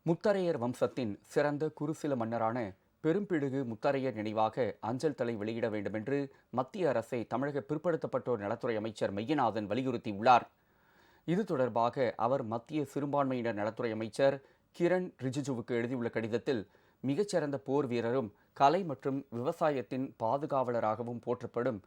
முத்தரையர் வம்சத்தின் சிறந்த குறுசில மன்னரான பெரும்பிடுகு முத்தரையர் நினைவாக அஞ்சல் தலை வெளியிட வேண்டும் என்று மத்திய அரசை தமிழக பிற்படுத்தப்பட்டோர் நலத்துறை அமைச்சர் மெய்யநாதன் வலியுறுத்தியுள்ளார். இது தொடர்பாக அவர் மத்திய சிறுபான்மையினர் நலத்துறை அமைச்சர் கிரண் ரிஜிஜுவுக்கு எழுதியுள்ள கடிதத்தில், மிகச்சிறந்த போர் வீரரும் கலை மற்றும் விவசாயத்தின் பாதுகாவலராகவும் போற்றப்படும்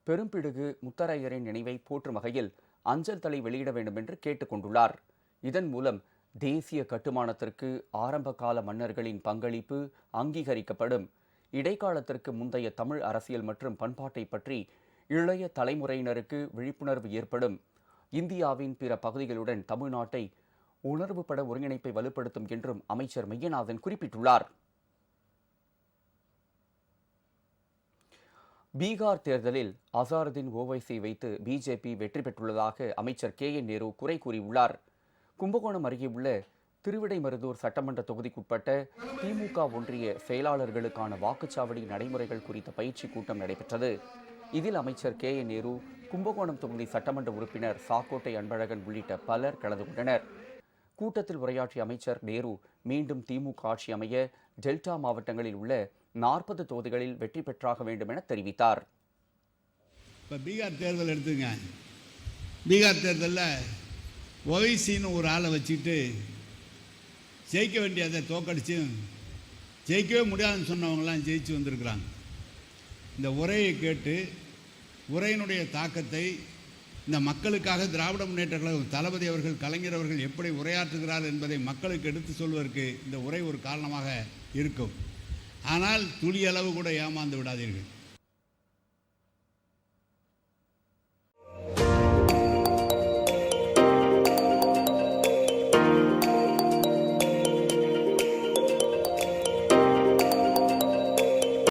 பெரும்பிடுகு முத்தரையரின் நினைவை போற்றும் வகையில் அஞ்சல் தலை வெளியிட வேண்டும் என்று கேட்டுக்கொண்டுள்ளார். இதன் மூலம் தேசிய கட்டுமானத்திற்கு ஆரம்ப கால மன்னர்களின் பங்களிப்பு அங்கீகரிக்கப்படும். இடைக்காலத்திற்கு முந்தைய தமிழ் அரசியல் மற்றும் பண்பாட்டை பற்றி இளைய தலைமுறையினருக்கு விழிப்புணர்வு ஏற்படும். இந்தியாவின் பிற பகுதிகளுடன் தமிழ்நாட்டை உணர்வுபட ஒருங்கிணைப்பை வலுப்படுத்தும் என்றும் அமைச்சர் மெய்யநாதன் குறிப்பிட்டுள்ளார். பீகார் தேர்தலில் அசாருதீன் ஓவைசி வைத்து பிஜேபி வெற்றி பெற்றுள்ளதாக அமைச்சர் KN நேரு குறை கூறியுள்ளார். கும்பகோணம் அருகே உள்ள திருவிடைமருதூர் சட்டமன்ற தொகுதிக்குட்பட்ட திமுக ஒன்றிய செயலாளர்களுக்கான வாக்குச்சாவடி நடைமுறைகள் குறித்த பயிற்சி கூட்டம் நடைபெற்றது. இதில் அமைச்சர் KN நேரு, கும்பகோணம் தொகுதி சட்டமன்ற உறுப்பினர் சாக்கோட்டை அன்பழகன் உள்ளிட்ட பலர் கலந்து கொண்டனர். கூட்டத்தில் உரையாற்றிய அமைச்சர் நேரு, மீண்டும் திமுக ஆட்சி அமைய டெல்டா மாவட்டங்களில் உள்ள 40 தொகுதிகளில் வெற்றி பெற்றாக வேண்டும் என தெரிவித்தார். இப்போ பீகார் தேர்தல் எடுத்துங்க. பீகார் தேர்தலில் ஓவைசின்னு ஒரு ஆளை வச்சுக்கிட்டு ஜெயிக்க வேண்டியதை தோக்கடிச்சு ஜெயிக்கவே முடியாதுன்னு சொன்னவங்களாம் ஜெயிச்சு வந்திருக்கிறாங்க. இந்த உரையை கேட்டு உரையினுடைய தாக்கத்தை இந்த மக்களுக்காக திராவிட முன்னேற்ற கழகம் தளபதி அவர்கள், கலைஞர் அவர்கள் எப்படி உரையாற்றுகிறார் என்பதை மக்களுக்கு எடுத்து சொல்வதற்கு இந்த உரை ஒரு காரணமாக இருக்கும். ஆனால் துளி அளவு கூட ஏமாந்து விடாதீர்கள்.